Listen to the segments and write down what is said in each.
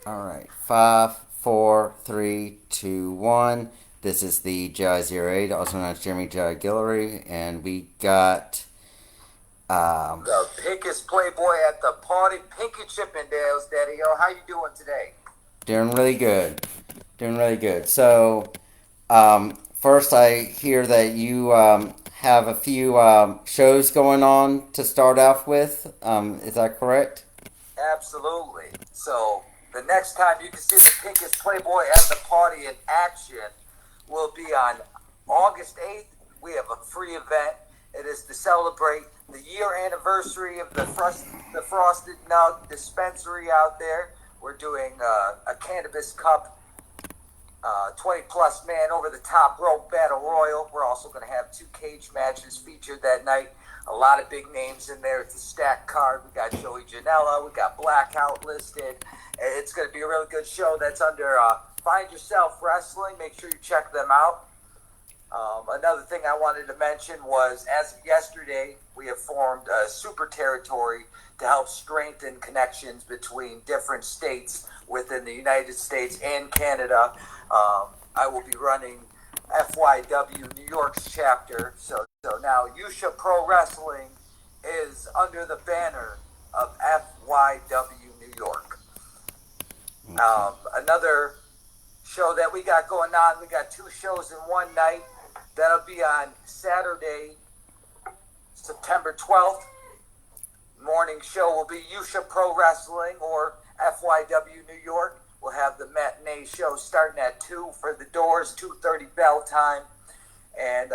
All right. Five, four, three, two, one. This is the J08, also known as Jeremy J. Guillory, and we got um, The pinkest playboy at the party, Pinky Chippendales, Daddy. Yo, how you doing today? doing really good. Doing really good. So, first, I hear that you have a few shows going on to start off with. Is that correct? Absolutely. So, the next time you can see the pinkest playboy at the party in action will be on August 8th. We have a free event. It is to celebrate the year anniversary of the Frosted Nug dispensary out there. We're doing a cannabis cup 20 plus man over the top rope battle royal. We're also going to have two cage matches featured that night. A lot of big names in there. It's a stacked card. We got Joey Janela. We got Blackout listed. It's going to be a really good show. That's under Find Yourself Wrestling. Make sure you check them out. Another thing I wanted to mention was, as of yesterday, we have formed a super territory to help strengthen connections between different states within the United States and Canada. I will be running FYW New York's chapter. So now Yusha Pro Wrestling is under the banner of FYW New York. Okay. Another show that we got going on, we got two shows in one night. That'll be on Saturday, September 12th. Morning show will be Yusha Pro Wrestling or FYW New York. We'll have the matinee show starting at 2 for the doors, 2:30 bell time. And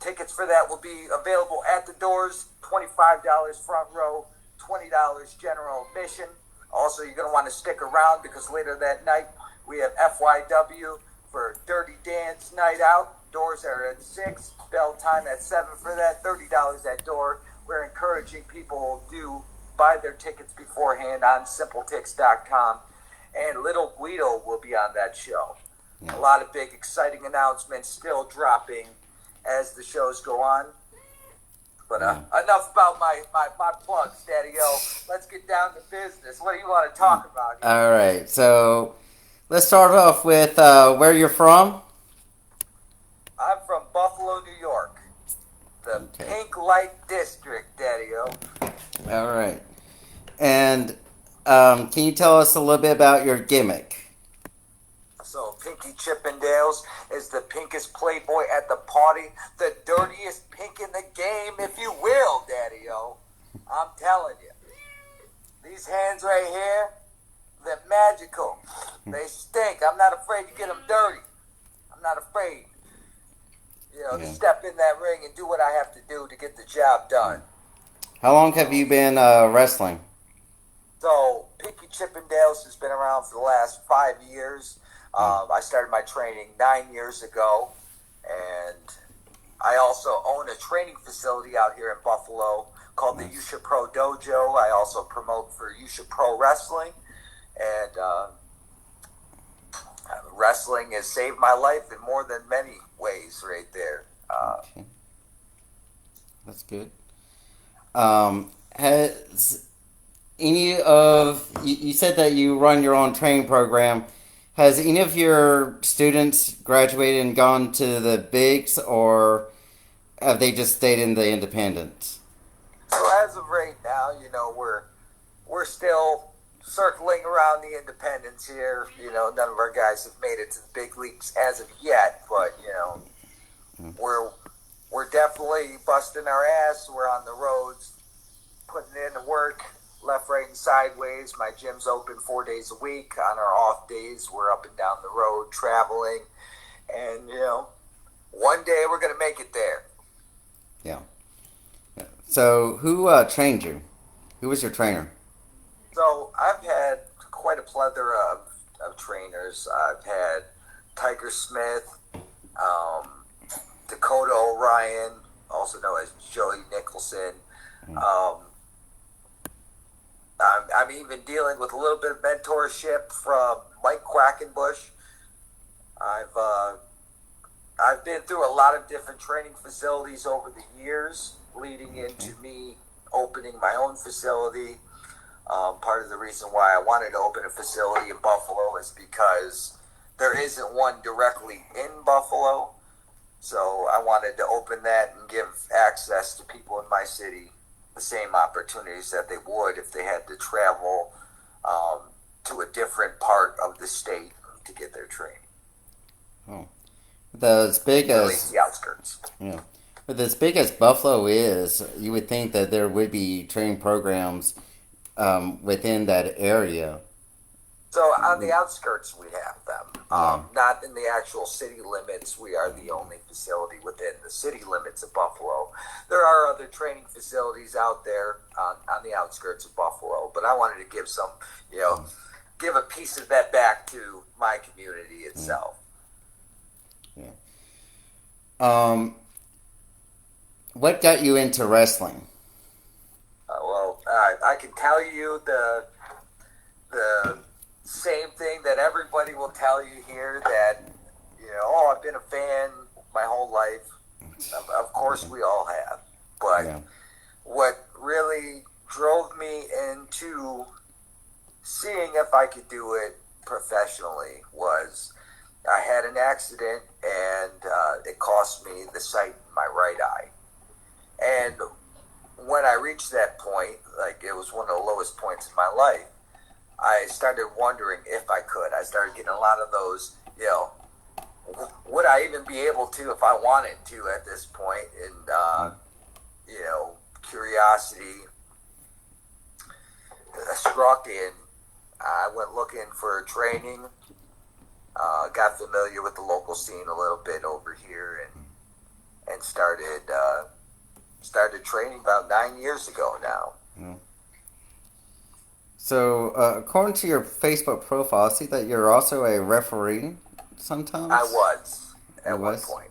tickets for that will be available at the doors, $25 front row, $20 general admission. Also, you're going to want to stick around because later that night we have FYW for Dirty Dance Night Out. Doors are at 6, bell time at 7 for that, $30 at door. We're encouraging people to buy their tickets beforehand on simpletix.com. And Little Guido will be on that show. Yeah. A lot of big, exciting announcements still dropping as the shows go on. But Yeah. enough about my plugs, Daddy O. Let's get down to business. What do you want to talk about here? All right. So let's start off with where you're from. I'm from Buffalo, New York. The Okay. Pink Light District, Daddy O. All right. And can you tell us a little bit about your gimmick? So Pinky Chippendales is the pinkest playboy at the party, the dirtiest pink in the game, if you will, Daddy-O. I'm telling you. These hands right here, they're magical. They stink. I'm not afraid to get them dirty. I'm not afraid, to Yeah. step in that ring and do what I have to do to get the job done. How long have you been wrestling? So Pinky Chippendales has been around for the last 5 years. Oh, I started my training 9 years ago, and I also own a training facility out here in Buffalo called the nice. Yusha Pro Dojo. I also promote for Yusha Pro Wrestling, and wrestling has saved my life in more than many ways. Right there. Okay, that's good. Has any of you said that you run your own training program? Has any of your students graduated and gone to the bigs, or have they just stayed in the independents? So as of right now, we're still circling around the independents here. None of our guys have made it to the big leagues as of yet, but Mm. we're we're definitely busting our ass. We're on the roads, putting in the work, left, right, and sideways. My gym's open 4 days a week. On our off days, we're up and down the road traveling, and one day we're gonna make it there. Yeah. Yeah. So, who trained you? Who was your trainer? So I've had quite a plethora of trainers. I've had Tiger Smith, um, Dakota O'Ryan, also known as Joey Nicholson. Mm. Um, I'm even dealing with a little bit of mentorship from Mike Quackenbush. I've uh, I've been through a lot of different training facilities over the years, leading Okay. into me opening my own facility. Part of the reason why I wanted to open a facility in Buffalo is because there isn't one directly in Buffalo. So I wanted to open that and give access to people in my city the same opportunities that they would if they had to travel to a different part of the state to get their training. Oh. With as big Or at least as the outskirts. yeah, with as big as Buffalo is, you would think that there would be training programs within that area. So on the outskirts, we have them. Yeah. Not in the actual city limits. We are the only facility within the city limits of Buffalo. There are other training facilities out there on the outskirts of Buffalo, but I wanted to give some, give a piece of that back to my community itself. Yeah. Um, what got you into wrestling? I can tell you the same thing that everybody will tell you here that oh, I've been a fan my whole life. Of course, we all have. But Yeah. what really drove me into seeing if I could do it professionally was I had an accident and it cost me the sight in my right eye. And when I reached that point, like it was one of the lowest points in my life, I started wondering if I could. I started getting a lot of those, would I even be able to if I wanted to at this point? And, curiosity struck and I went looking for training, got familiar with the local scene a little bit over here and started training about 9 years ago now. Yeah. So, according to your Facebook profile, I see that you're also a referee I sometimes. was You at one was? point.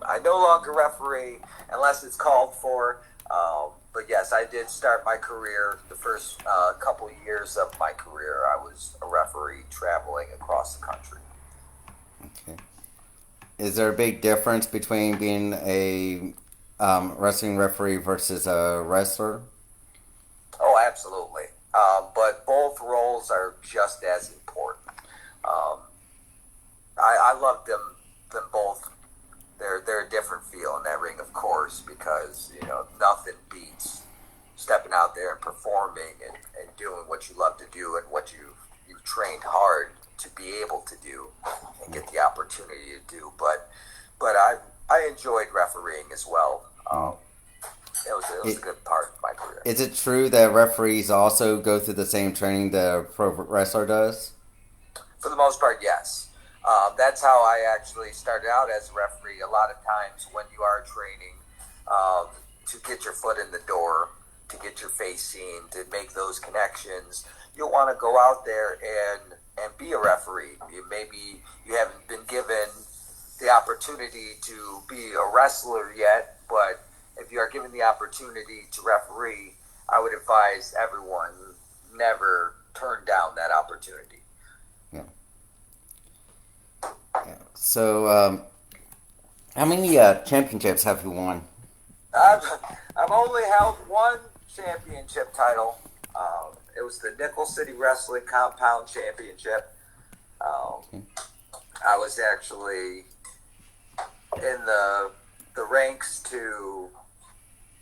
I no longer referee unless it's called for. But yes, I did start my career. The first couple years of my career, I was a referee traveling across the country. Okay. Is there a big difference between being a wrestling referee versus a wrestler? Oh, absolutely. But both roles are just as important. Um, I love them both. They're a different feel in that ring, of course, because nothing beats stepping out there and performing and doing what you love to do and what you've trained hard to be able to do and get the opportunity to do. But I enjoyed refereeing as well. Mm. It was a It, good part of my career. is it true that referees also go through the same training the pro wrestler does? For the most part, yes. That's how I actually started out as a referee. A lot of times when you are training to get your foot in the door, to get your face seen, to make those connections, you'll want to go out there and be a referee. Maybe you haven't been given the opportunity to be a wrestler yet, but if you are given the opportunity to referee, I would advise everyone never turn down that opportunity. Yeah. Yeah. So, how many championships have you won? I've, I've only held one championship title. It was the Nickel City Wrestling Compound Championship. Um, Okay. I was actually in the ranks to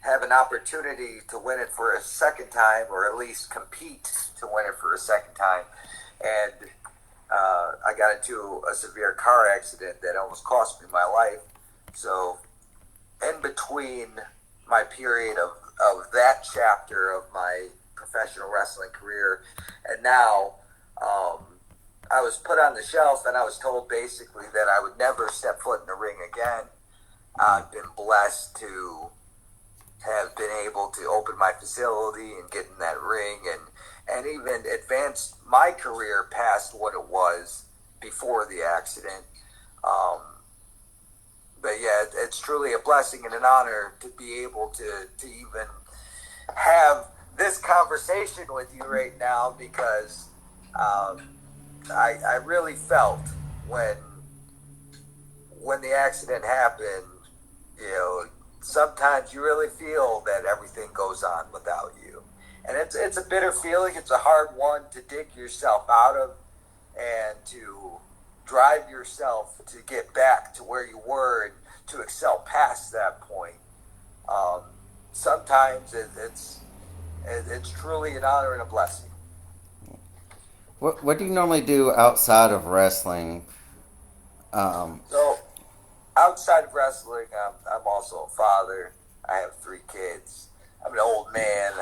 have an opportunity to win it for a second time, or at least compete to win it for a second time. And I got into a severe car accident that almost cost me my life. So, in between my period of that chapter of my professional wrestling career and now, I was put on the shelf and I was told basically that I would never step foot in the ring again. I've been blessed to have been able to open my facility and get in that ring and even advance my career past what it was before the accident. Um, but yeah, it's truly a blessing and an honor to be able to even have this conversation with you right now because um, I really felt when when the accident happened, you know, sometimes you really feel that everything goes on without you. And it's a bitter feeling. It's a hard one to dig yourself out of and to drive yourself to get back to where you were and to excel past that point. Um, Sometimes it's truly an honor and a blessing. What do you normally do outside of wrestling? Um, So outside of wrestling, I'm also a father. I have 3 kids. I'm an old man.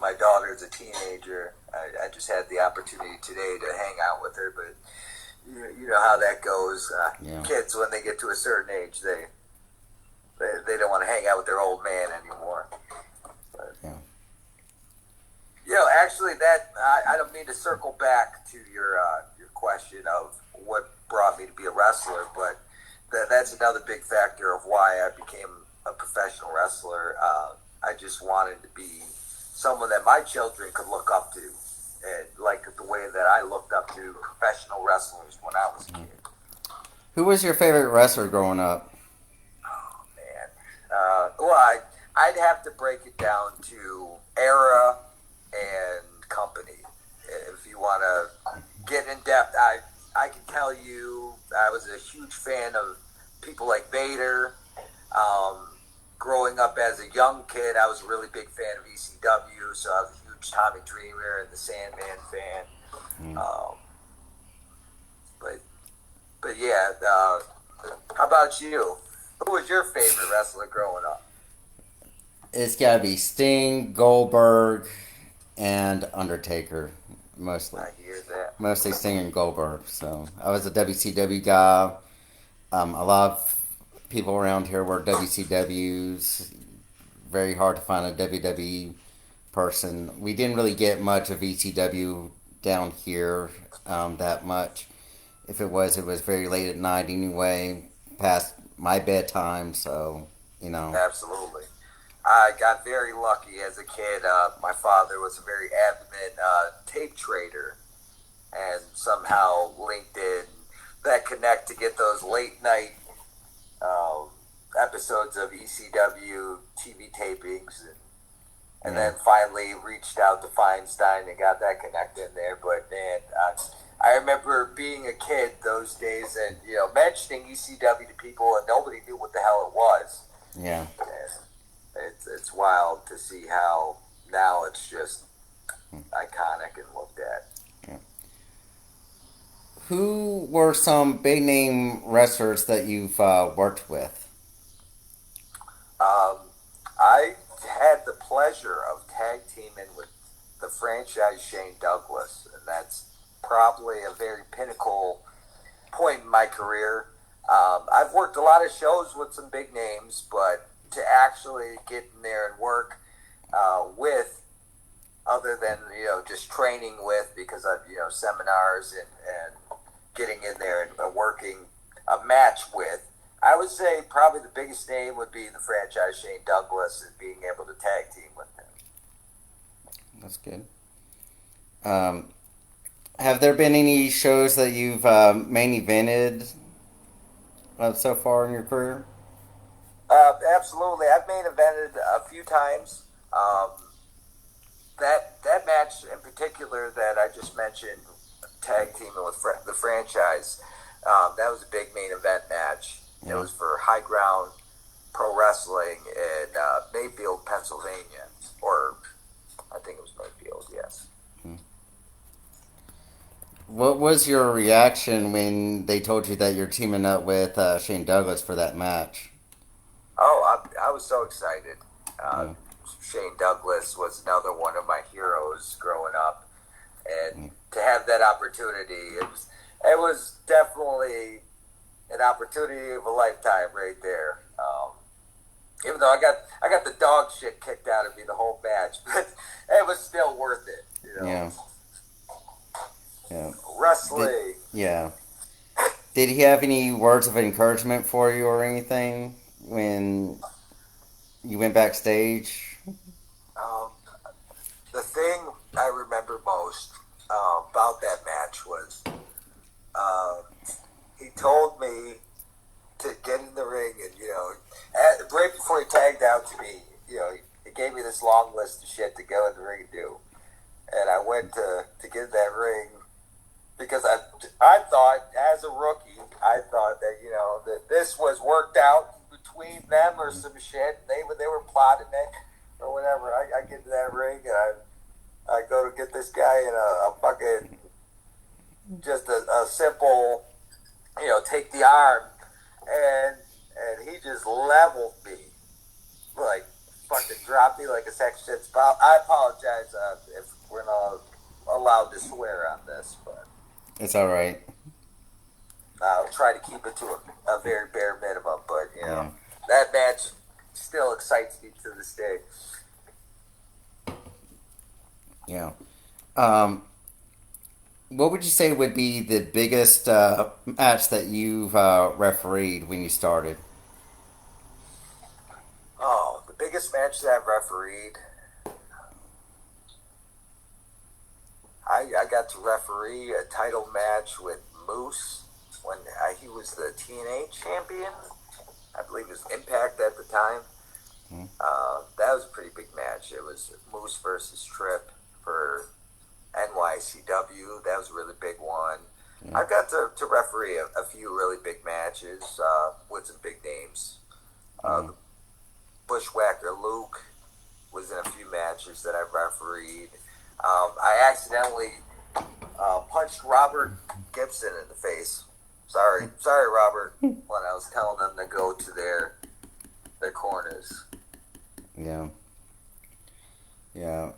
My daughter is a teenager. I just had the opportunity today to hang out with her, but you know how that goes. yeah, Kids, when they get to a certain age, they don't want to hang out with their old man anymore. But, yeah. actually, that I don't mean to circle back to your question of what brought me to be a wrestler, but that's another big factor of why I became a professional wrestler. I just wanted to be someone that my children could look up to, and like the way that I looked up to professional wrestlers when I was a kid. Who was your favorite wrestler growing up? Man, I'd have to break it down to era and company. If you want to get in depth, I can tell you I was a huge fan of people like Vader. Um, Growing up as a young kid, I was a really big fan of ECW, so I was a huge Tommy Dreamer and the Sandman fan. Mm. Um, but but yeah, how about you? Who was your favorite wrestler growing up? It's got to be Sting, Goldberg, and Undertaker, mostly. I hear that. Mostly Sting and Goldberg. So I was a WCW guy. A lot of people around here were WCWs. Very hard to find a WWE person. We didn't really get much of ECW down here that much. If it was very late at night anyway, past my bedtime. So, you know, Absolutely. I got very lucky as a kid. My father was a very adamant tape trader, and somehow linked in that connect to get those late night um, episodes of ECW TV tapings, and yeah. then finally reached out to Feinstein and got that connect in there. But man, I remember being a kid those days, and mentioning ECW to people, and nobody knew what the hell it was. Yeah. And it's wild to see how now it's just iconic and looked at. Yeah. Who were some big name wrestlers that you've worked with? Um, I had the pleasure of tag teaming with the franchise Shane Douglas, and that's probably a very pinnacle point in my career. I've worked a lot of shows with some big names, but to actually get in there and work with, other than just training with, because I've seminars and getting in there and working a match with. I would say probably the biggest name would be the franchise Shane Douglas and being able to tag team with him. That's good. Um, have there been any shows that you've main evented so far in your career? Absolutely, I've main evented a few times. Um, that match in particular that I just mentioned, tag teaming with the franchise, that was a big main event match. It Yeah. was for High Ground Pro Wrestling in Mayfield, Pennsylvania, or I think it was Mayfield. Yes. What was your reaction when they told you that you're teaming up with Shane Douglas for that match? Oh, I was so excited. Uh, Yeah. Shane Douglas was another one of my heroes growing up, and Mm. to have that opportunity, it was definitely an opportunity of a lifetime right there. Even though I got the dog shit kicked out of me the whole match, but it was still worth it. Yeah. Yeah. Did, Wrestling. yeah. Did he have any words of encouragement for you or anything when you went backstage? Um, the thing I remember most about that match was uh, he told me to get in the ring, and right before he tagged out to me, he gave me the this long list of shit to go in the ring and do. And I went to get that ring because I thought, as a rookie, I thought that, that this was worked out between them or some shit. They were plotting it or whatever. I get to that ring and I go to get this guy in a fucking, just a simple, take the arm, and he just leveled me, like fucking dropped me like a sack of shit. I apologize if we're not allowed to swear on this, but It's all right. I'll try to keep it to a very bare minimum. But Yeah. that match still excites me to this day. Yeah. What would you say would be the biggest match that you've refereed when you started? Oh, the biggest match that I've refereed. I got to referee a title match with Moose when he was the TNA champion. I believe it was Impact at the time. Hmm. That was a pretty big match. It was Moose versus Trip for NYCW. That was a really big one. Yeah. I've got to referee a few really big matches with some big names. Hmm. The Bushwhacker Luke was in a few matches that I've refereed. I accidentally punched Robert Gibson in the face. Sorry, Robert. When I was telling them to go to their corners. Yeah. Yeah.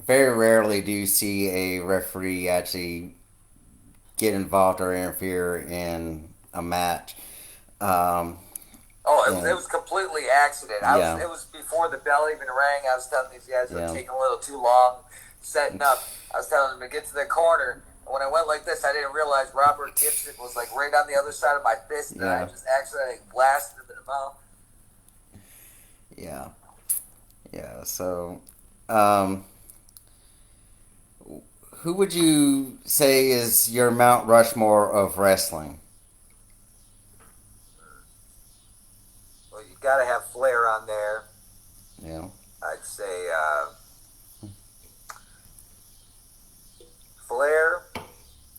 Very rarely do you see a referee actually get involved or interfere in a match. Um, Oh, it and was completely accident. yeah, It was before the bell even rang. I was telling these guys they were yeah, taking a little too long setting up. I was telling them to get to the corner. And when I went like this, I didn't realize Robert Gibson was like right on the other side of my fist, and I yeah, just accidentally blasted him in the mouth. yeah, yeah. So, um, who would you say is your Mount Rushmore of wrestling? Well, you got to have Flair on there. Yeah, I'd say Flair.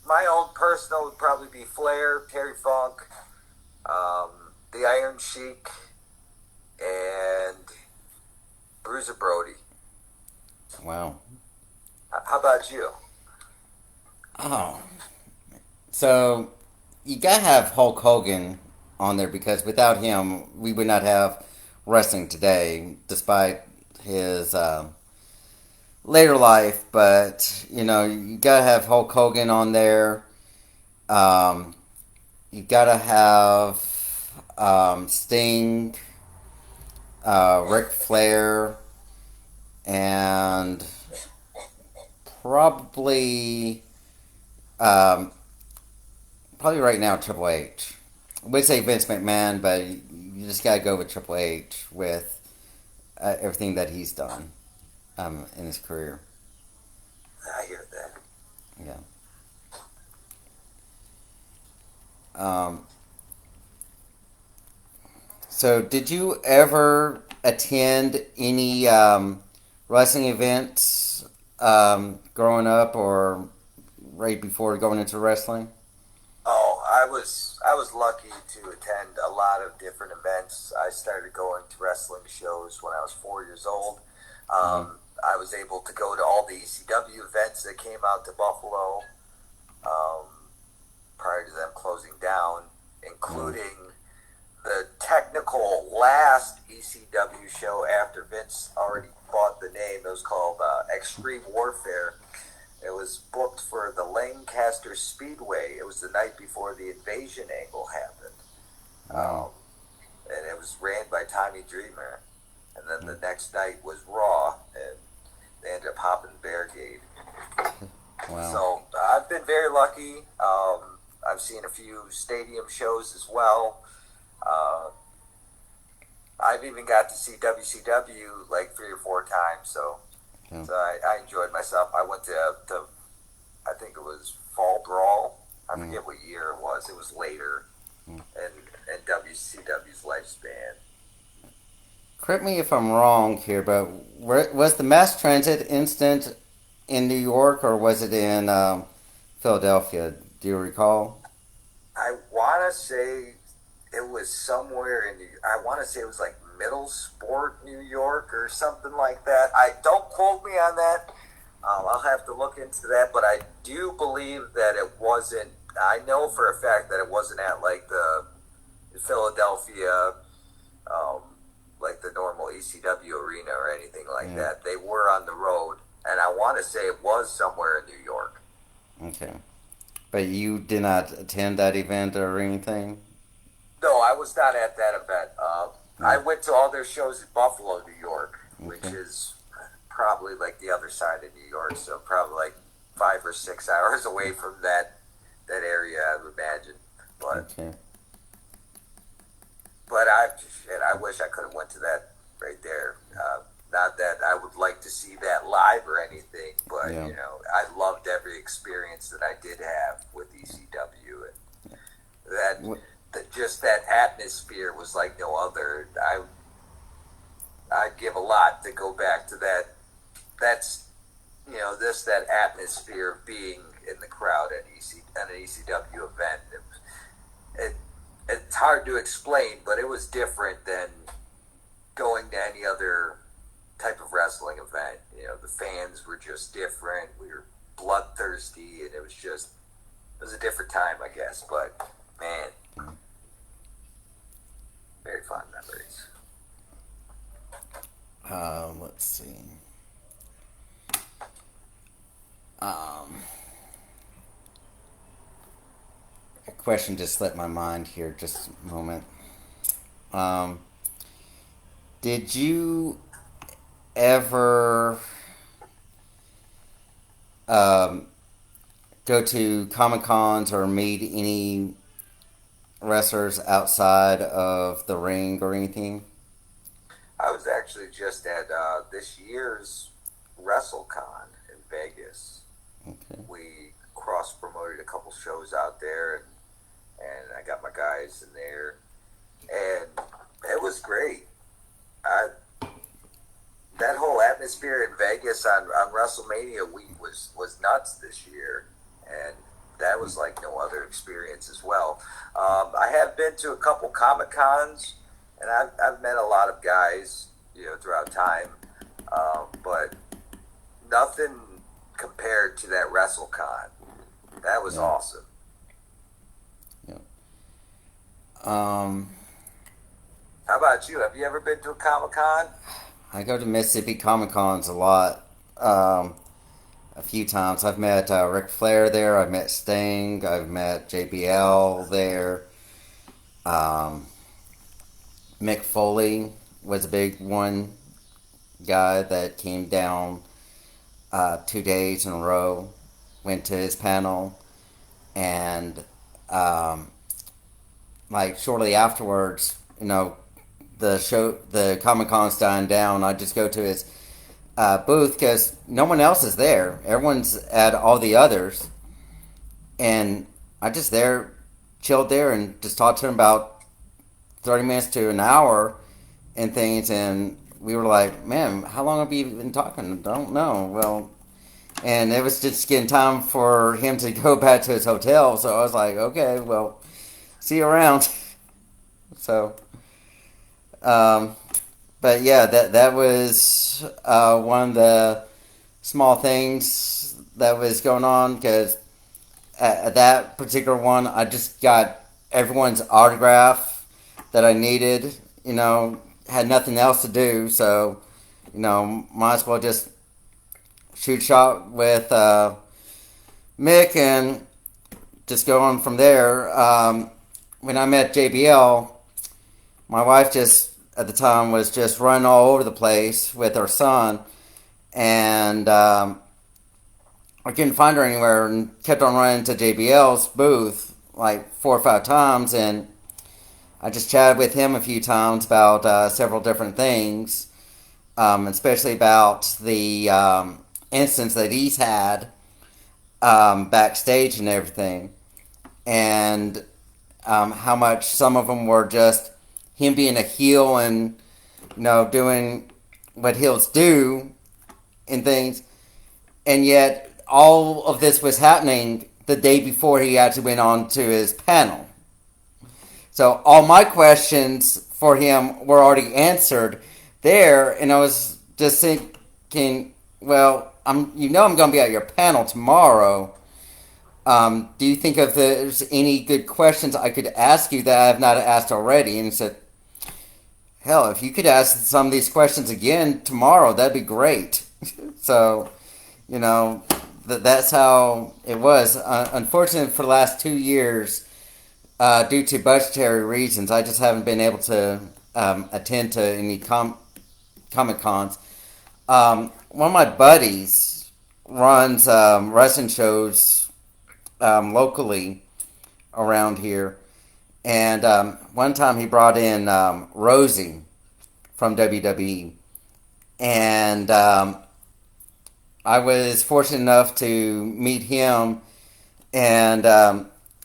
My own personal would probably be Flair, Terry Funk, um, the Iron Sheik, and Bruiser Brody. wow. How about you? Oh, so you gotta have Hulk Hogan on there because without him, we would not have wrestling today, despite his later life. But you gotta have Hulk Hogan on there. Um, you gotta have Sting, Ric Flair, and probably um, probably right now Triple H. I would say Vince McMahon, but you just gotta go with Triple H with everything that he's done in his career. I hear that. Yeah. Um, so, did you ever attend any wrestling events growing up or right before going into wrestling? Oh, I was lucky to attend a lot of different events. I started going to wrestling shows when I was 4 years old. Uh, I was able to go to all the ECW events that came out to Buffalo um, prior to them closing down, uh, including the technical last ECW show after Vince already bought the name. It was called Extreme Warfare. It was booked for the Lancaster Speedway. It was the night before the Invasion angle happened. wow. Um, and it was ran by Tommy Dreamer. And then the next night was Raw, and they ended up hopping Barricade. Wow. So I've been very lucky. I've seen a few stadium shows as well. Uh, I've even got to see WCW like 3 or 4 times. So, Yeah. I enjoyed myself. I went to I think it was Fall Brawl. I Mm, forget what year it was. It was later mm. in WCW's lifespan. correct me if I'm wrong here, but was the mass transit incident in New York or was it in Philadelphia? Do you recall? I want to say it was somewhere in I want to say it was like Middle Sport, New York, or something like that. I don't quote me on that. I'll have to look into that, but I do believe that it wasn't. I know for a fact that it wasn't at like the Philadelphia, um, like the normal ECW arena or anything like Yeah. that. They were on the road, and I want to say it was somewhere in New York. Okay. But you did not attend that event or anything? No, I was not at that event. I No. went to all their shows in Buffalo, New York, which Okay. is probably like the other side of New York, so probably like 5 or 6 hours away from that area, I would imagine. But Okay. I wish I could have went to that right there. Not that I would like to see that live or anything, but Yeah. I loved every experience that I did have with ECW, and that What? just that atmosphere was like no other. I'd give a lot to go back to that. That's that atmosphere of being in the crowd at an ECW event. It, it's hard to explain, but it was different than going to any other type of wrestling event. The fans were just different. We were bloodthirsty, and it was a different time, I guess. But man, very fond memories. Let's see. Um, a question just slipped my mind here. Just a moment. Um, did you ever um, go to Comic Cons or meet any wrestlers outside of the ring or anything? I was actually just at this year's WrestleCon in Vegas. Okay. We cross promoted a couple shows out there, and I got my guys in there, and it was great. I, that whole atmosphere in Vegas on WrestleMania week was nuts this year, and that was like no other experience as well. I have been to a couple Comic Cons, and I've met a lot of guys, throughout time, but nothing compared to that WrestleCon. That was Yeah. awesome. Yeah. Um, How about you? Have you ever been to a Comic Con? I go to Mississippi Comic Cons a lot. A few times. I've met Ric Flair there. I've met Sting. I've met JBL there. Um, Mick Foley was a big one guy that came down 2 days in a row. Went to his panel and um, like shortly afterwards, the Comic Con's dying down. I just go to his booth because no one else is there. Everyone's at all the others, and I just there, chilled there, and just talked to him about 30 minutes to an hour and things. And we were like, "Man, how long have we been talking?" Don't know. Well, and it was just getting time for him to go back to his hotel. So I was like, "Okay, well, see you around." So, um, but yeah, that was one of the small things that was going on because at that particular one, I just got everyone's autograph that I needed. Had nothing else to do, so might as well just shoot shot with Mick and just go on from there. When I met JBL, my wife just at the time was just running all over the place with her son, and I couldn't find her anywhere, and kept on running to JBL's booth like 4 or 5 times, and I just chatted with him a few times about several different things, especially about the instance that he's had backstage and everything, and how much some of them were just him being a heel and doing what heels do and things, and yet all of this was happening the day before he actually went on to his panel. So all my questions for him were already answered there, and I was just thinking, well, I'm going to be at your panel tomorrow. Do you think if there's any good questions I could ask you that I have not asked already? And he said, hell, if you could ask some of these questions again tomorrow, that'd be great. So, you know, that's how it was. Unfortunately, for the last 2 years, due to budgetary reasons, I just haven't been able to attend to any Comic Cons. One of my buddies runs wrestling shows locally around here, and one time he brought in Rosie from WWE, and I was fortunate enough to meet him and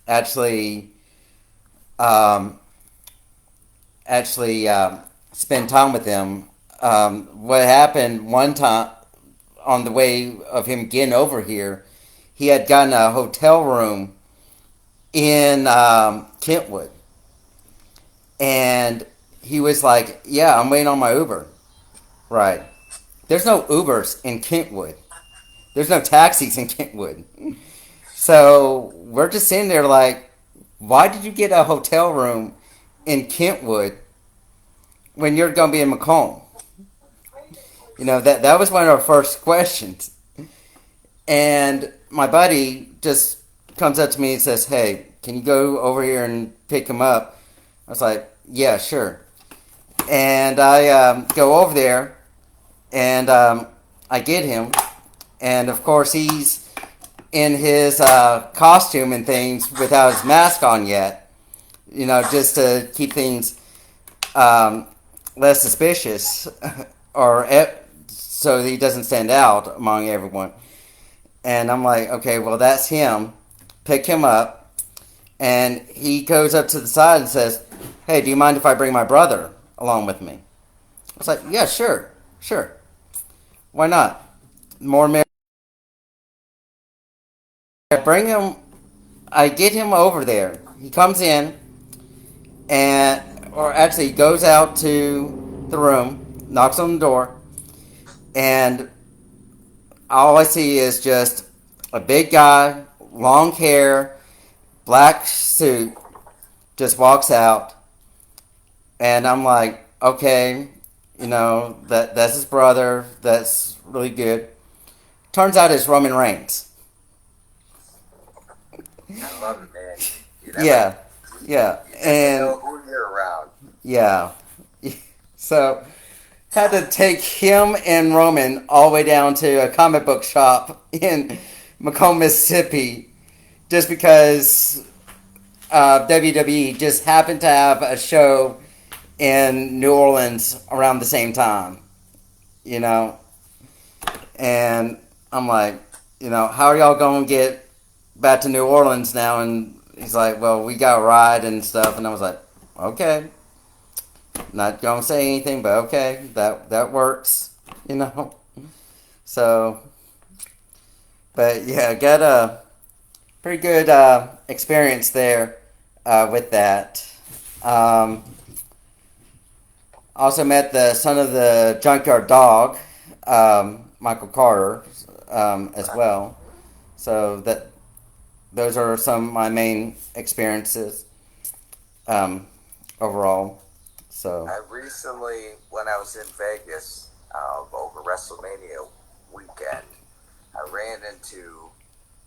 actually um, spend time with him. What happened one time on the way of him getting over here, he had gotten a hotel room in Kentwood, and he was like, "Yeah, I'm waiting on my Uber." Right? There's no Ubers in Kentwood. There's no taxis in Kentwood. So we're just sitting there like, why did you get a hotel room in Kentwood when you're going to be in Macomb? That was one of our first questions. And my buddy just comes up to me and says, "Hey, can you go over here and pick him up?" I was like, "Yeah, sure." And I go over there and I get him. And of course, he's in his costume and things without his mask on yet, just to keep things less suspicious or so that he doesn't stand out among everyone. And I'm like, okay, well, that's him. Pick him up. And he goes up to the side and says, "Hey, do you mind if I bring my brother along with me?" I was like, "Yeah, sure, sure. Why not? More merry." Bring him. I get him over there. He comes in, or actually, he goes out to the room, knocks on the door, and all I see is just a big guy, long hair, black suit, just walks out, and I'm like, okay, that's his brother. That's really good. Turns out it's Roman Reigns. I love it, man. Yeah, yeah, You never and know who you're around. yeah. So had to take him and Roman all the way down to a comic book shop in Macomb, Mississippi, just because WWE just happened to have a show in New Orleans around the same time, you know. And I'm like, how are y'all going to get back to New Orleans now? And he's like, well, we got a ride and stuff. And I was like, okay, not going to say anything, but okay, that works, you know. So, but yeah, got a pretty good experience there with that. Um, Also met the son of the junkyard dog, Michael Carter, as well. So those are some of my main experiences overall. So I recently, when I was in Vegas over WrestleMania weekend, I ran into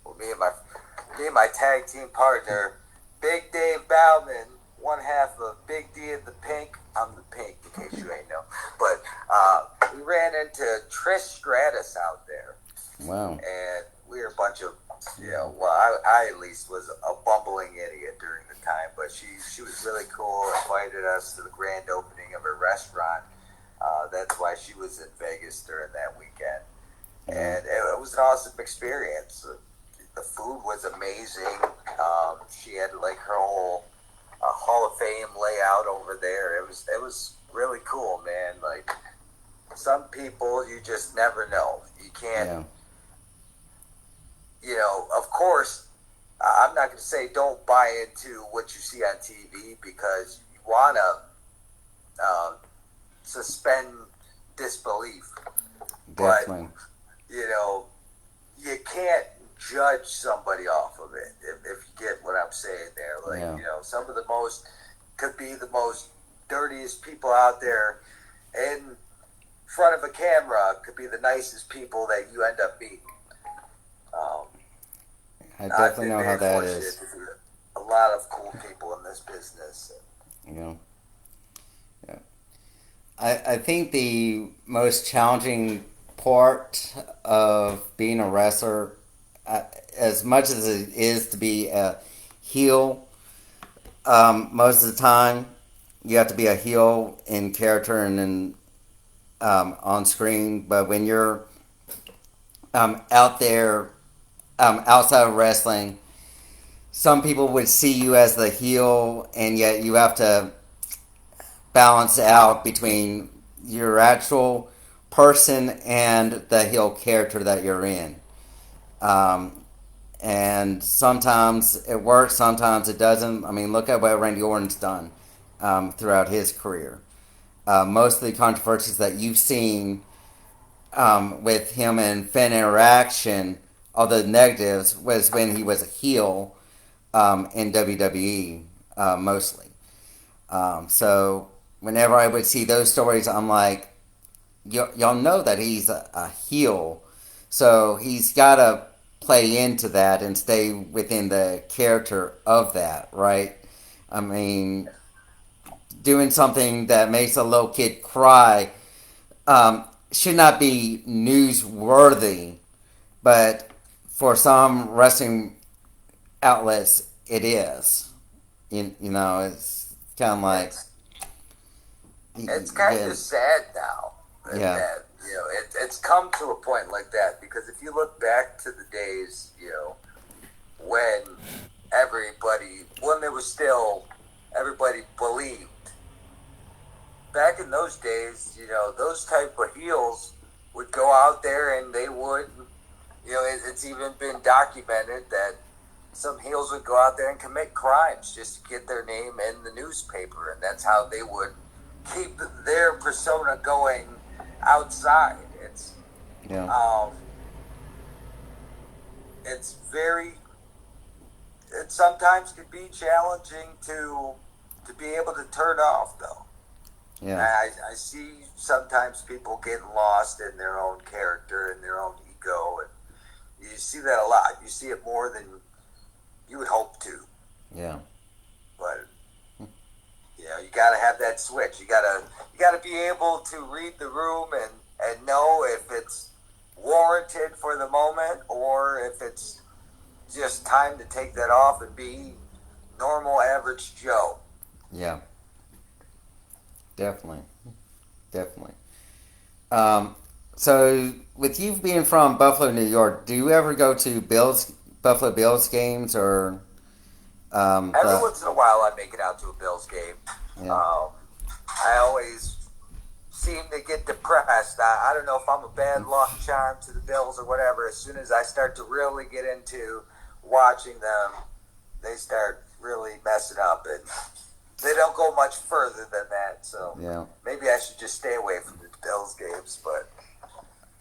well, me and my tag team partner, Big Dave Bowman, one half of Big D of the Pink. I'm the Pink, in case you ain't know. But we ran into Trish Stratus out there, wow, and we were a bunch of, well, I at least was a bumbling idiot during the time, but she was really cool. Invited us to the grand opening of her restaurant. That's why she was in Vegas during that weekend, and it was an awesome experience. The food was amazing. She had like her whole Hall of Fame layout over there. It was really cool, man. Like some people, you just never know. You can't, Yeah. of course, I'm not going to say don't buy into what you see on TV because you want to suspend disbelief. But, Definitely. you know, you can't judge somebody off of it, if you get what I'm saying there. Like, Yeah. some of the most, could be the most dirtiest people out there in front of a camera, could be the nicest people that you end up meeting. Um, I I've definitely been know how very that fortunate is. to meet a lot of cool people in this business. You know. Yeah. I think the most challenging part of being a wrestler, uh, as much as it is to be a heel, most of the time you have to be a heel in character and in on screen. But when you're out there outside of wrestling, some people would see you as the heel, and yet you have to balance out between your actual person and the heel character that you're in. Um, and sometimes it works, sometimes it doesn't. I mean, look at what Randy Orton's done throughout his career. Most of the controversies that you've seen with him and fan interaction, all the negatives, was when he was a heel in WWE mostly. So whenever I would see those stories, I'm like, y'all know that he's a heel, so he's got to play into that and stay within the character of that, right? I mean, doing something that makes a little kid cry should not be newsworthy, but for some wrestling outlets, it is. It's kind of like, It's it's kind yeah, of sad now yeah, that it's come to a point like that, because if you look back to the days, when when there was still everybody believed, back in those days, those type of heels would go out there and they would, it's even been documented that some heels would go out there and commit crimes just to get their name in the newspaper, and that's how they would keep their persona going outside. yeah, Um, it's very, it sometimes could be challenging to be able to turn off though. yeah, I see sometimes people getting lost in their own character and their own ego, and you see that a lot. You see it more than you would hope to, yeah, but you got to have that switch. You got to be able to read the room and know if it's warranted for the moment or if it's just time to take that off and be normal average Joe. yeah, definitely, definitely. Um, so, with you being from Buffalo, New York, do you ever go to Buffalo Bills games or Every the once in a while, I make it out to a Bills game. yeah, Um, I always seem to get depressed. I don't know if I'm a bad luck charm to the Bills or whatever. As soon as I start to really get into watching them, they start really messing up, and they don't go much further than that. So yeah? maybe I should just stay away from the Bills games. But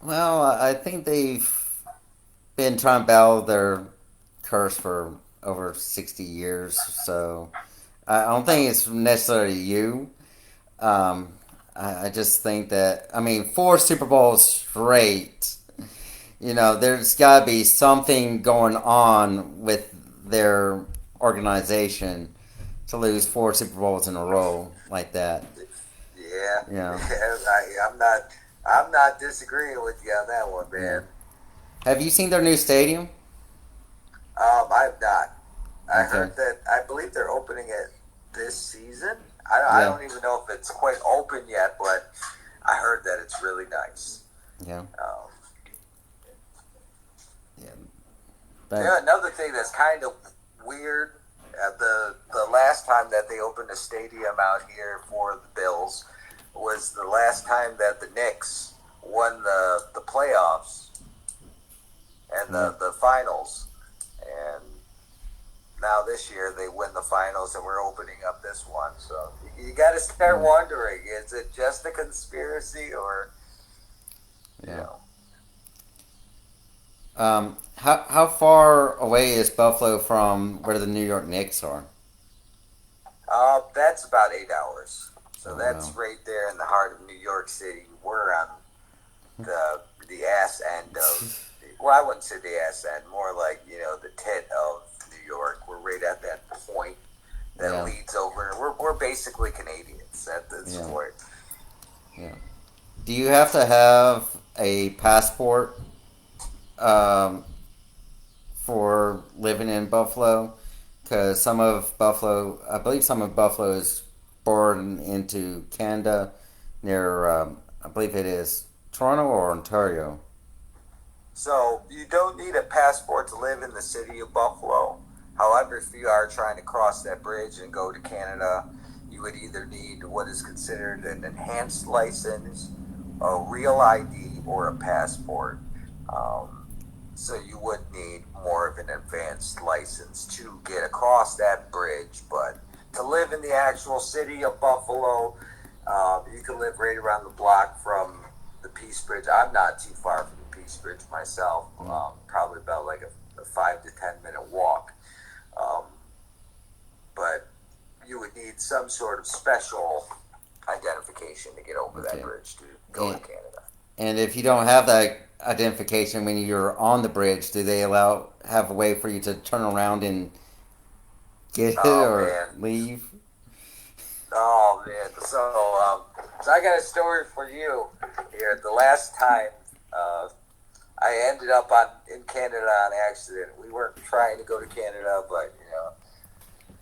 Well, I think they've been trying to battle their curse for over 60 years, so I don't think it's necessarily you. Um, I just think that I mean 4 Super Bowls straight. There's got to be something going on with their organization to lose 4 Super Bowls in a row like that. yeah, Yeah, I'm not disagreeing with you on that one, yeah. man. Have you seen their new stadium? I've not. I Okay. heard that. I believe they're opening it this season. I Yeah, don't even know if it's quite open yet, but I heard that it's really nice. yeah, Um, yeah. But Another thing that's kind of weird. The last time that they opened a stadium out here for the Bills, was the last time that the Knicks won the playoffs and Yeah. the finals. And now this year they win the finals, and we're opening up this one. So you got to start Yeah. wondering: is it just a conspiracy, or you Yeah. know? How far away is Buffalo from where the New York Knicks are? That's about 8 hours. So Oh that's wow. right there in the heart of New York City. We're on the ass end of. Well, I wouldn't say the ass end, more like the tit of New York. We're right at that point that Yeah. leads over. We're basically Canadians at this Yeah. point. Yeah. Do you have to have a passport um, for living in Buffalo? Because some of Buffalo, I believe some of Buffalo is born into Canada near, I believe it is Toronto or Ontario. So you don't need a passport to live in the city of Buffalo. However, if you are trying to cross that bridge and go to Canada, you would either need what is considered an enhanced license, a real ID, or a passport. Um, so you would need more of an advanced license to get across that bridge. But to live in the actual city of Buffalo, you can live right around the block from the Peace Bridge. I'm not too far from the Peace Bridge myself. Yeah. Probably about like a 5 to 10 minute walk. Um, but you would need some sort of special identification to get over that Okay. bridge to go to And, Canada. and if you don't have that identification when you're on the bridge, do they allow have a way for you to turn around and get it Oh or man, leave? oh man. So I got a story for you here. The last time uh, I ended up in Canada on accident. We weren't trying to go to Canada, but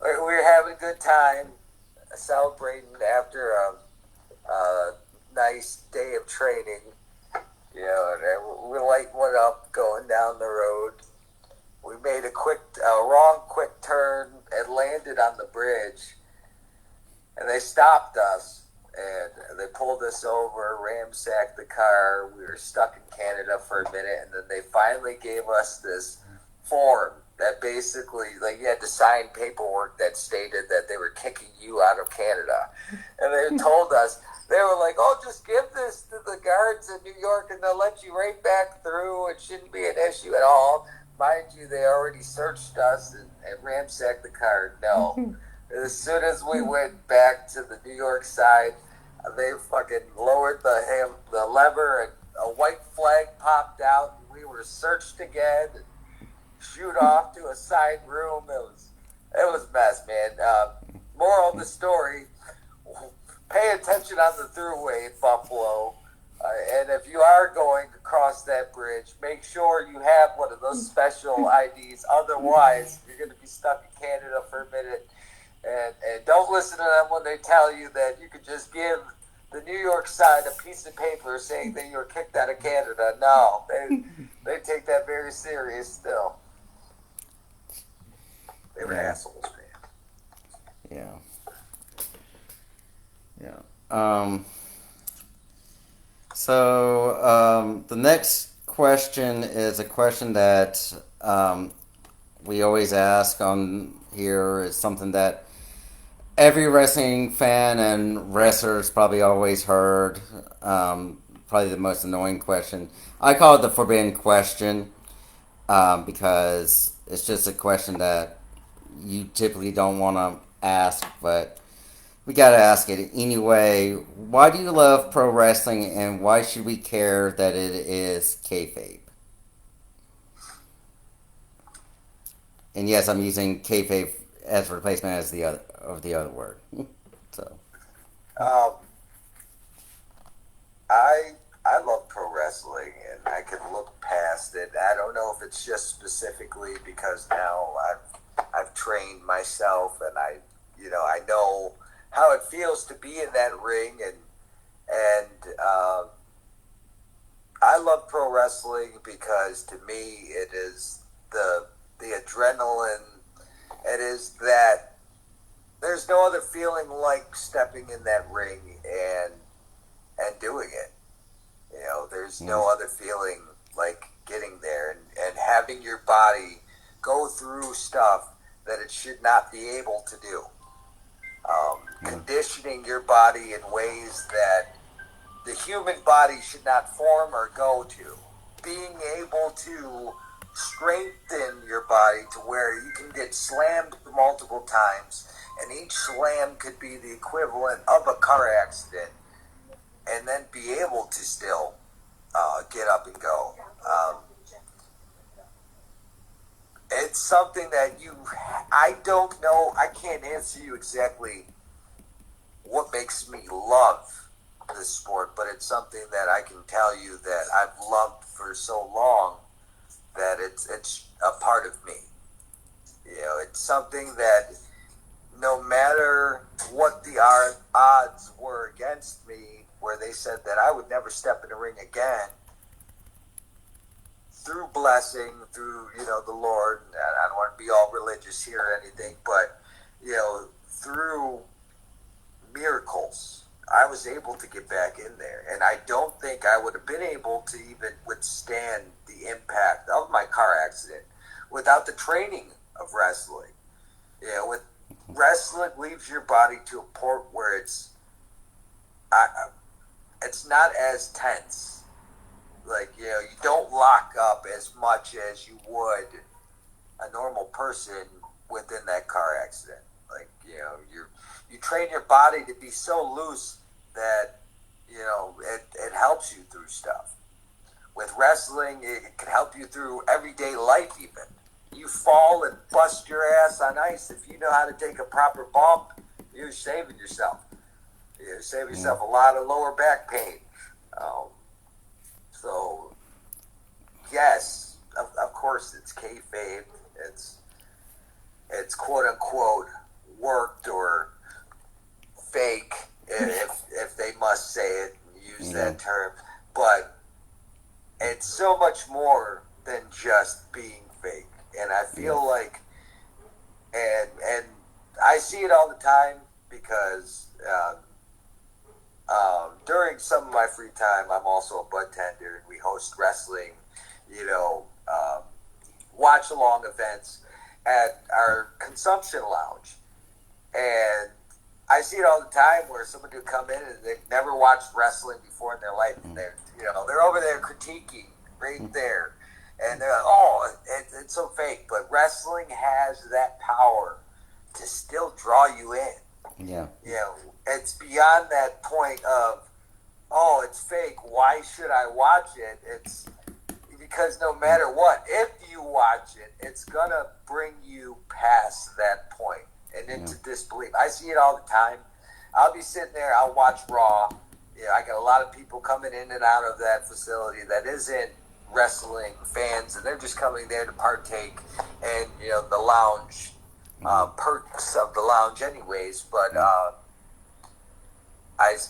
we were having a good time celebrating after a nice day of training. And we light one up going down the road. We made a wrong quick turn and landed on the bridge, and they stopped us and they pulled us over, ransacked the car. We were stuck in Canada for a minute, and then they finally gave us this form that basically, like, you had to sign paperwork that stated that they were kicking you out of Canada. And they told us, they were like, oh, just give this to the guards in New York and they'll let you right back through. It shouldn't be an issue at all. Mind you, they already searched us and ransacked the car. No. As soon as we went back to the New York side, they fucking lowered the lever, and a white flag popped out, and we were searched again. And shoot off to a side room. It was a mess, man. Moral of the story: pay attention on the throughway in Buffalo. And if you are going across that bridge, make sure you have one of those special IDs. Otherwise, you're going to be stuck in Canada for a minute. And don't listen to them when they tell you that you could just give the New York side a piece of paper saying that you were kicked out of Canada. No, they take that very serious still. They were Yeah. assholes, man. Yeah. Yeah. The next question is a question that we always ask on here. Is something that every wrestling fan and wrestler's probably always heard. Probably the most annoying question. I call it the forbidden question because it's just a question that you typically don't want to ask, but we gotta ask it anyway. Why do you love pro wrestling, and why should we care that it is kayfabe? And yes, I'm using kayfabe as replacement as the other of the other word. So Um, I I love pro wrestling, and I can look past it. I don't know if it's just specifically because now I've trained myself, and I know how it feels to be in that ring, and I love pro wrestling because to me it is the adrenaline. It is that there's no other feeling like stepping in that ring and and doing it. There's Yeah. no other feeling like getting there and having your body go through stuff that it should not be able to do. Yeah. Conditioning your body in ways that the human body should not form or go to. Being able to strengthen your body to where you can get slammed multiple times, and each slam could be the equivalent of a car accident, and then be able to still get up and go. It's something that I don't know, I can't answer you exactly what makes me love this sport, but it's something that I can tell you that I've loved for so long that it's a part of me. It's something that no matter what the odds were against me, where they said that I would never step in a ring again, through blessing, through the Lord. And I don't want to be all religious here or anything, but through miracles, I was able to get back in there, and I don't think I would have been able to even withstand the impact of my car accident without the training of wrestling. With wrestling leaves your body to a point where it's not as tense. Like you don't lock up as much as you would a normal person within that car accident. Like you train your body to be so loose that it helps you through stuff. With wrestling, it can help you through everyday life. Even you fall and bust your ass on ice, if you know how to take a proper bump, you're saving yourself. You save Yeah. yourself a lot of lower back pain. Um, so yes, of course it's kayfabe. It's quote unquote worked or fake, if they must say it and use Yeah. that term. But it's so much more than just being fake. And I Yeah. feel like, and I see it all the time because during some of my free time, I'm also a bud tender, and we host wrestling, you know, um, watch along events at our consumption lounge. And I see it all the time where somebody will come in and they've never watched wrestling before in their life, and they're over there critiquing right there, and they're like, "Oh, it's so fake." But wrestling has that power to still draw you in. Yeah. It's beyond that point of, "Oh, it's fake. Why should I watch it?" It's because no matter what, if you watch it, it's gonna bring you past that point and Yeah. into disbelief. I see it all the time. I'll be sitting there, I'll watch Raw. I got a lot of people coming in and out of that facility that isn't wrestling fans, and they're just coming there to partake and the lounge perks of the lounge, anyways. But Yeah.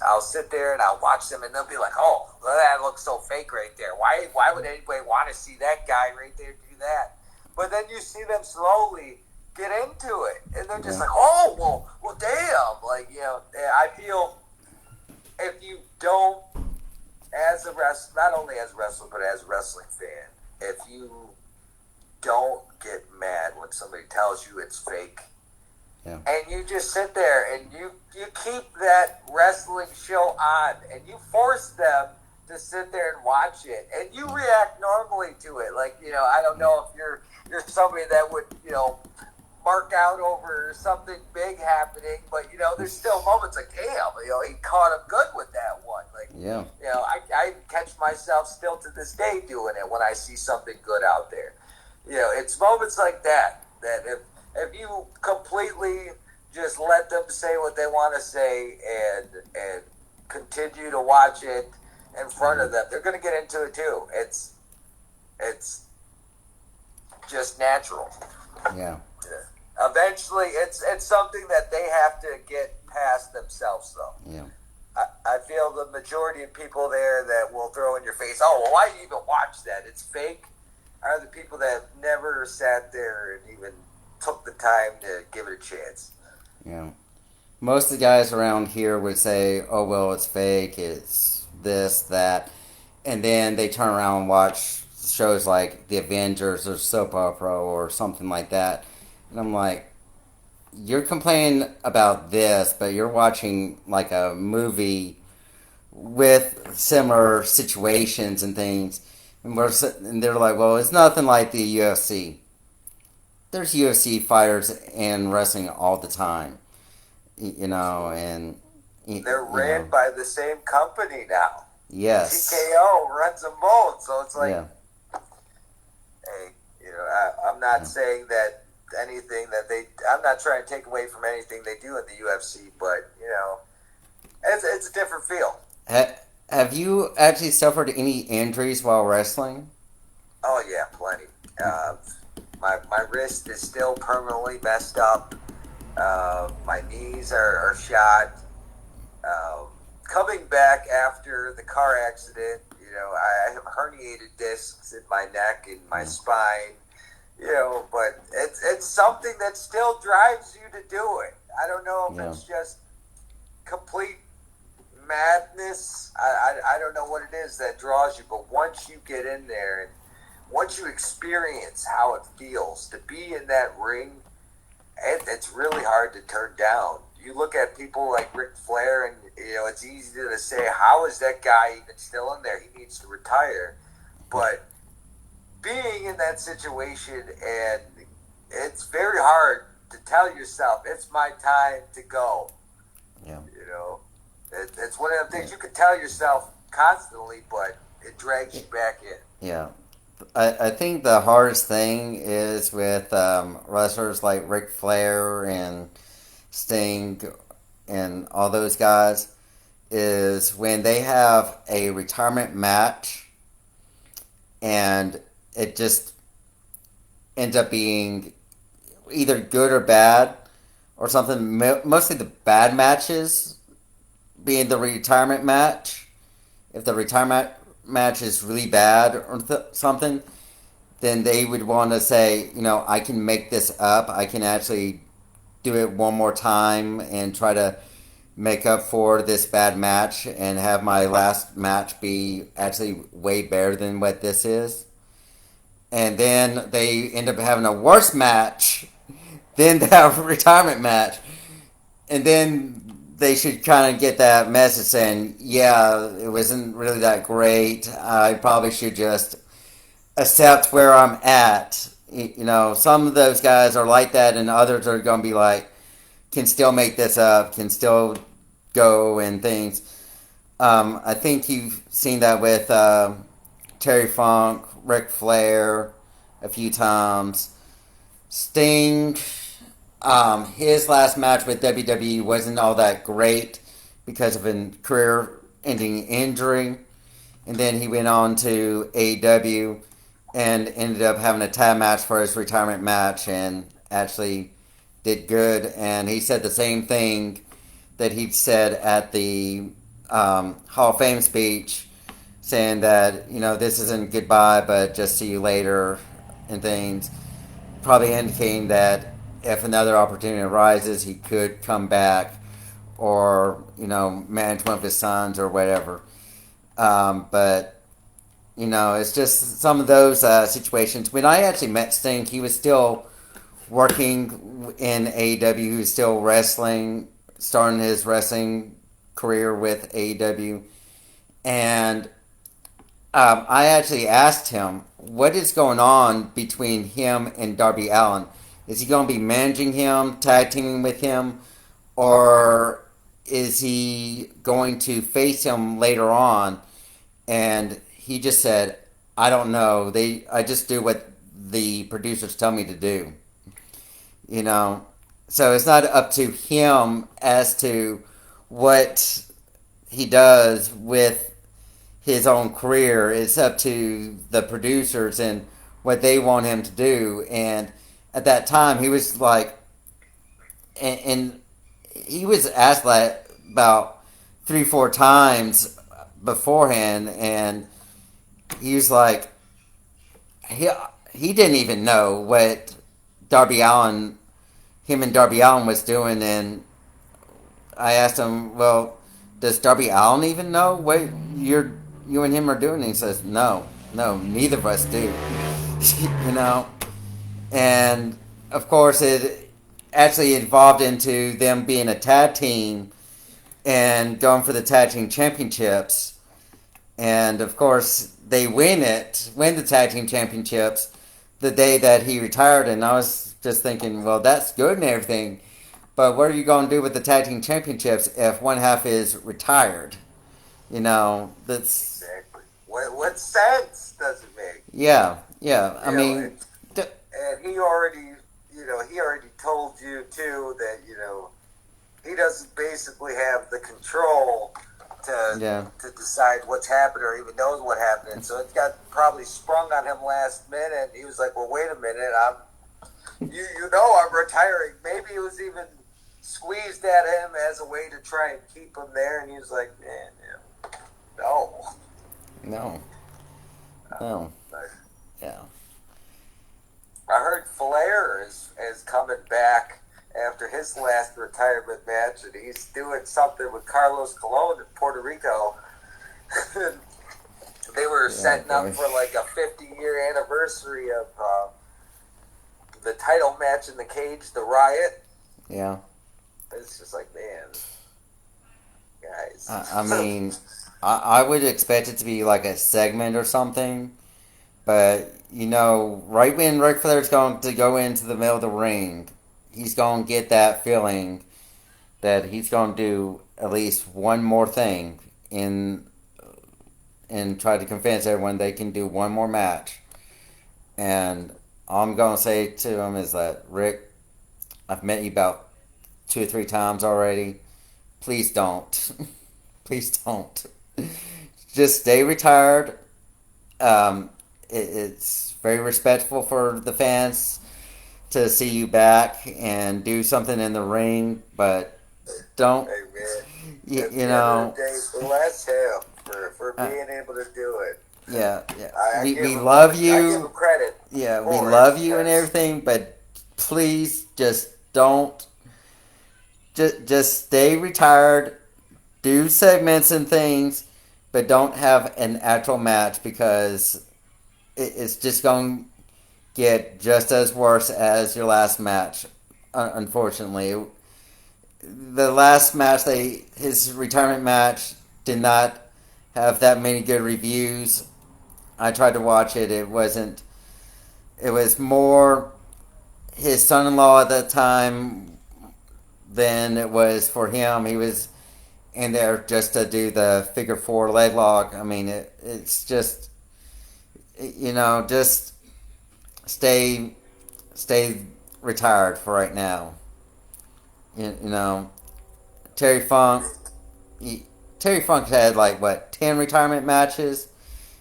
I'll sit there and I'll watch them, and they'll be like, "Oh, that looks so fake right there. Why would anybody want to see that guy right there do that?" But then you see them slowly get into it, and they're just Yeah. like, "Oh, well, damn!" Like I feel if you don't, not only as a wrestler but as a wrestling fan, if you don't get mad when somebody tells you it's fake, Yeah. and you just sit there and you keep that wrestling show on, and you force them to sit there and watch it, and you react normally to it. Like I don't know if you're somebody that would mark out over something big happening, but there's still moments like, damn, he caught him good with that one. Like Yeah. I catch myself still to this day doing it when I see something good out there. It's moments like that if you completely just let them say what they want to say and continue to watch it in front of them, they're going to get into it too. It's just natural. Yeah. Eventually, it's something that they have to get past themselves, though. Yeah. I feel the majority of people there that will throw in your face, "Oh, well, why do you even watch that? It's fake," are the people that have never sat there and even took the time to give it a chance. Yeah. Most of the guys around here would say, "Oh well, it's fake. It's this, that, and then they turn around and watch shows like The Avengers or soap opera or something like that. And I'm like, you're complaining about this, but you're watching like a movie with similar situations and things. And they're like, well, it's nothing like the UFC. There's UFC fighters in wrestling all the time, and They're you ran know, by the same company now. yes, TKO runs them both, so it's like, yeah, hey, I'm not yeah. saying that anything that they. I'm not trying to take away from anything they do in the UFC, but it's a different feel. Have you actually suffered any injuries while wrestling? Oh yeah, plenty. Uh, my wrist is still permanently messed up. My knees are shot. Um, Coming back after the car accident, I have herniated discs in my neck and my Yeah, spine. But it's something that still drives you to do it. I don't know if yeah, it's just complete madness. I don't know what it is that draws you, but once you get in there and once you experience how it feels to be in that ring, it's really hard to turn down. You look at people like Ric Flair, and it's easy to say, "How is that guy even still in there? He needs to retire." But being in that situation, and it's very hard to tell yourself, "It's my time to go." yeah, You know, it's one of the things you can tell yourself constantly, but it drags yeah. you back in. Yeah. I think the hardest thing is with wrestlers like Ric Flair and Sting and all those guys is when they have a retirement match and it just ends up being either good or bad or something. Mostly the bad matches being the retirement match. If the retirement match is really bad or something, then they would want to say, I can make this up. I can actually do it one more time and try to make up for this bad match and have my last match be actually way better than what this is. And then they end up having a worse match than that retirement match. And then they should kind of get that message saying, yeah, it wasn't really that great. I probably should just accept where I'm at. Some of those guys are like that, and others are going to be like, can still make this up, can still go and things. I think you've seen that with Terry Funk, Ric Flair, a few times. Sting, his last match with WWE wasn't all that great because of a career-ending injury, and then he went on to AEW and ended up having a tag match for his retirement match and actually did good. And he said the same thing that he said at the Hall of Fame speech, saying that this isn't goodbye, but just see you later and things. Probably indicating that if another opportunity arises, he could come back or manage one of his sons or whatever. But it's just some of those situations. When I actually met Sting, he was still working in AEW. He was still wrestling, starting his wrestling career with AEW. And I actually asked him, what is going on between him and Darby Allin? Is he going to be managing him, tag teaming with him, or is he going to face him later on? And he just said, I don't know. I just do what the producers tell me to do. You know, so it's not up to him as to what he does with his own career. It's up to the producers and what they want him to do. And at that time, he was like, and he was asked like about 3, 4 times beforehand, and he was like, he he didn't even know what Darby Allen, him and Darby Allen was doing. And I asked him, well, does Darby Allen even know what you and him are doing? And he says, no, no, neither of us do. you know, and of course it actually evolved into them being a tag team and going for the tag team championships. And of course they win the tag team championships the day that he retired. And I was just thinking, well, that's good and everything, but what are you going to do with the tag team championships if one half is retired? That's Exactly. What sense does it make? yeah, yeah. I You know, mean, and he already told you too that he doesn't basically have the control to yeah, to decide what's happened or even knows what happened. And so it got probably sprung on him last minute. He was like, "Well, wait a minute, I'm retiring." Maybe it was even squeezed at him as a way to try and keep him there, and he was like, "Man, no." no, no, But yeah, I heard Flair is coming back after his last retirement match, and he's doing something with Carlos Colon in Puerto Rico. They were yeah, setting up boy. for like a 50-year anniversary of the title match in the cage, the Riot. Yeah. It's just like, man, guys. I mean, I would expect it to be like a segment or something, but right when Ric Flair's going to go into the middle of the ring, he's going to get that feeling that he's going to do at least one more thing in and try to convince everyone they can do one more match. And all I'm going to say to him is that, Rick, I've met you about 2 or 3 times already. Please don't. Please don't. Just stay retired. It's very respectful for the fans to see you back and do something in the ring, but don't, Hey, man. you, At you the end of know, the day, bless him for uh, being able to do it. yeah, yeah. I We give him love I give him you. credit Yeah, we for it love you and because everything, but please just don't. Just stay retired. Do segments and things, but don't have an actual match because it's just going to get just as worse as your last match. Unfortunately, the last match, his retirement match, did not have that many good reviews. I tried to watch it. It wasn't. It was more his son-in-law at that time than it was for him. He was in there just to do the figure four leg lock. I mean, it's just just stay stay retired for right now. You know, Terry Funk. He, Terry Funk had like what 10 retirement matches,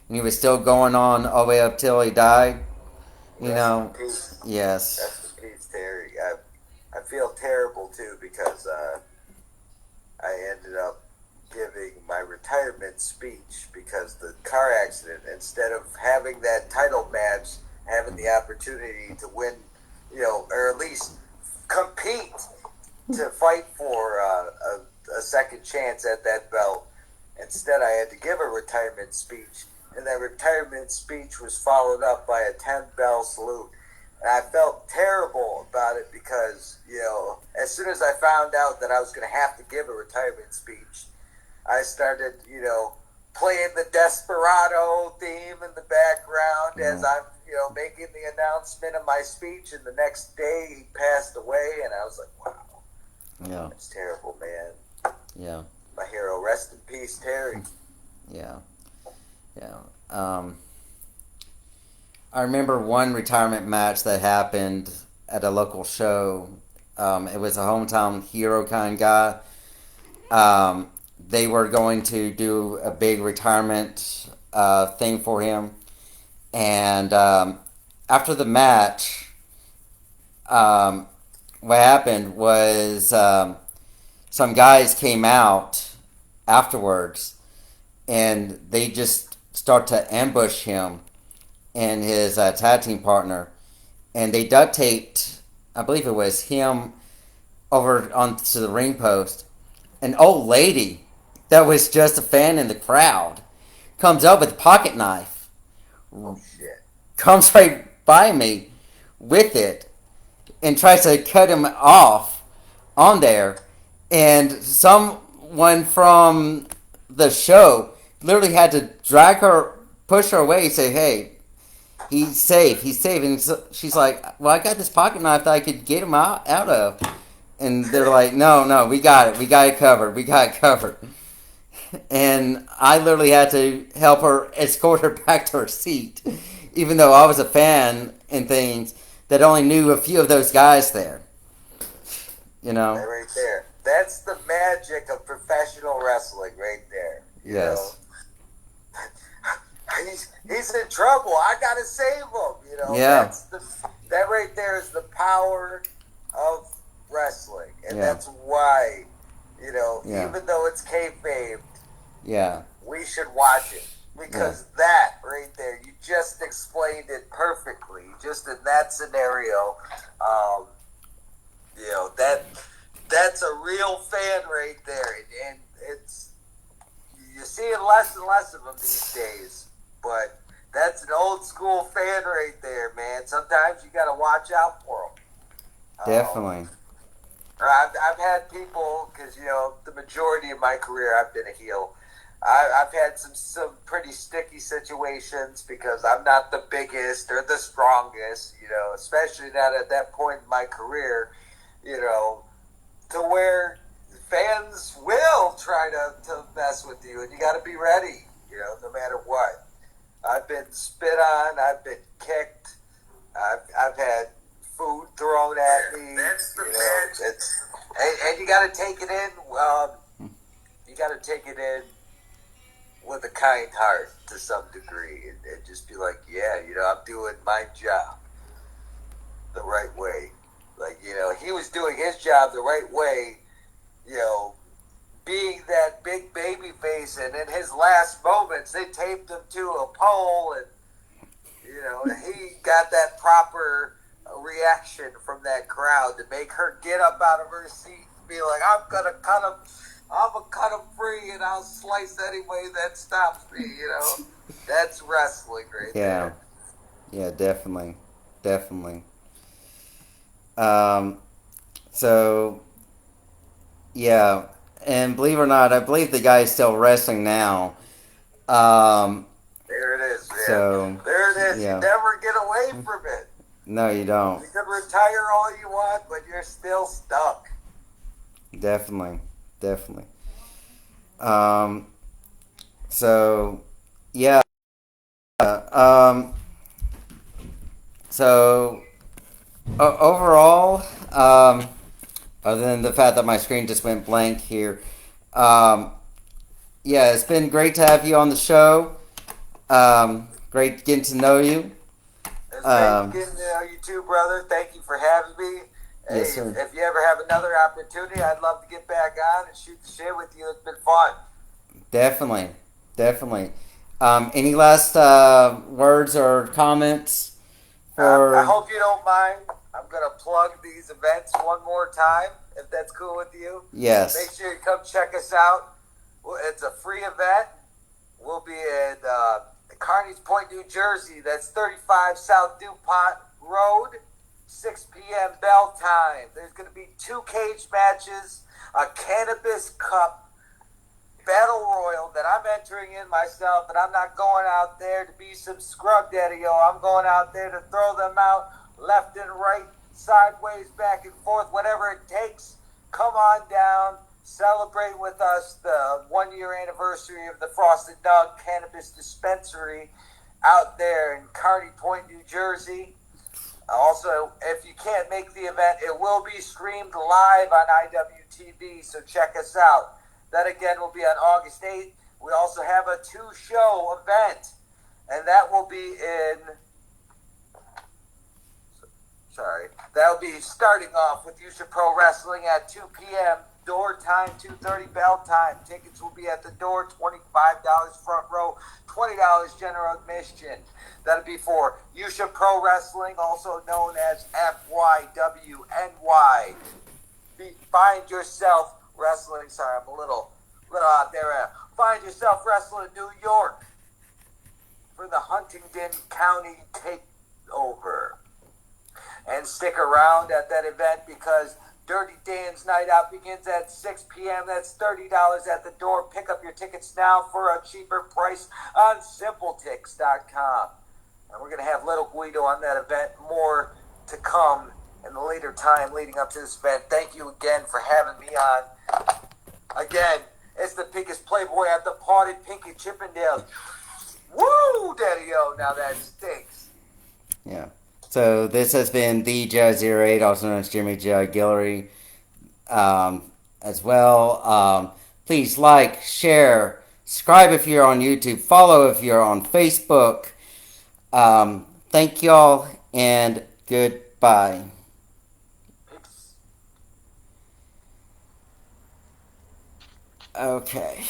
and he was still going on all the way up till he died. You rest in know, peace. yes, Rest in peace, Terry. I feel terrible too because I ended up giving my retirement speech because the car accident, instead of having that title match, having the opportunity to win, or at least compete to fight for a second chance at that belt. Instead, I had to give a retirement speech, and that retirement speech was followed up by a 10-bell salute. And I felt terrible about it because, as soon as I found out that I was going to have to give a retirement speech, I started, playing the Desperado theme in the background as yeah, I'm, making the announcement of my speech. And the next day he passed away, and I was like, wow, yeah, that's terrible, man. yeah, My hero, rest in peace, Terry. yeah, yeah. I remember one retirement match that happened at a local show. It was a hometown hero kind of guy. They were going to do a big retirement thing for him, and after the match, um, what happened was some guys came out afterwards, and they just start to ambush him and his tag team partner, and they duct taped. I believe it was him over onto the ring post. An old lady that was just a fan in the crowd comes up with a pocket knife, Oh shit. comes right by me with it, and tries to cut him off on there. And someone from the show literally had to drag her, push her away, say, "Hey, he's safe. He's safe." And she's like, "Well, I got this pocket knife that I could get him out of." And they're like, "No, no, we got it. We got it covered. We got it covered." And I literally had to help her escort her back to her seat, even though I was a fan and things that only knew a few of those guys there. You That know? right there. That's the magic of professional wrestling right there. You know, Yes. he's in trouble. I gotta save him. You know, Yeah. that right there is the power of wrestling, and Yeah. that's why, you know, Yeah. even though it's kayfabe, Yeah. we should watch it Yeah. because that right there, you just explained it perfectly. Just in that scenario, um, you know that's a real fan right there, and it's you're seeing less and less of them these days. But that's an old school fan right there, man. Sometimes you got to watch out for them. Definitely. I've had people, because you know the majority of my career I've been a heel. I've had some pretty sticky situations because I'm not the biggest or the strongest, you know, especially not at that point in my career, you know, to where fans will try to mess with you, and you got to be ready, you know, no matter what. I've been spit on, I've been kicked, I've had food thrown at me. That's the it's and you got to take it in. You got to take it in with a kind heart to some degree, and just be like, yeah, you know, I'm doing my job the right way. Like, you know, he was doing his job the right way, you know, being that big baby face, and in his last moments, they taped him to a pole, and, you know, he got that proper reaction from that crowd to make her get up out of her seat and be like, I'm gonna cut him free, and I'll slice any way that stops me, you know? That's wrestling right Yeah. there. Yeah, definitely. Definitely. Um, so, yeah. And believe it or not, I believe the guy is still wrestling now. Um, There it is, man. so, There it is. You yeah. never get away from it. No, you don't. You can retire all you want, but you're still stuck. Definitely. Definitely. Um, so, yeah. Um, so, overall, other than the fact that my screen just went blank here, um, yeah, it's been great to have you on the show. Great getting to know you. It's great Um, getting to know you too, brother. Thank you for having me. yes, Hey, sir. if you ever have another opportunity, I'd love to get back on and shoot the shit with you. It's been fun. Definitely. Definitely. Any last words or comments I for? hope you don't mind. I'm gonna plug these events one more time, if that's cool with you. Make Yes. sure you come check us out. It's a free event. We'll be at Carney's Point, New Jersey. That's 35 South DuPont Road, 6 p.m. bell time. There's going to be 2 cage matches, a cannabis cup battle royal that I'm entering in myself, and I'm not going out there to be some scrub daddy, yo. I'm going out there to throw them out left and right, sideways, back and forth, whatever it takes. Come on down, celebrate with us the 1 year anniversary of the Frosted Dog Cannabis Dispensary out there in Kearney Point, New Jersey. Also, if you can't make the event, it will be streamed live on IWTV, so check us out. That again will be on August 8th. We also have a 2-show event, and that will be in. Sorry, that will be starting off with Yusha Pro Wrestling at 2 p.m. Door time, 2:30 bell time. Tickets will be at the door, $25 front row, $20 general admission. That'll be for Yusha Pro Wrestling, also known as FYWNY. Find yourself wrestling. Sorry, I'm a little out there. Find yourself wrestling in New York for the Huntingdon County Takeover. And stick around at that event because Dirty Dan's Night Out begins at 6 p.m. That's $30 at the door. Pick up your tickets now for a cheaper price on simpletix.com. And we're going to have Little Guido on that event. More to come in the later time leading up to this event. Thank you again for having me on. Again, it's the biggest playboy at the party, Pinky Chippendales. Woo, Daddy-O, now that stinks. Yeah. So this has been the Jazz 08, also known as Jimmy J. Guillory, as well. Please like, share, subscribe if you're on YouTube, follow if you're on Facebook. Thank y'all and goodbye. Peace. Okay.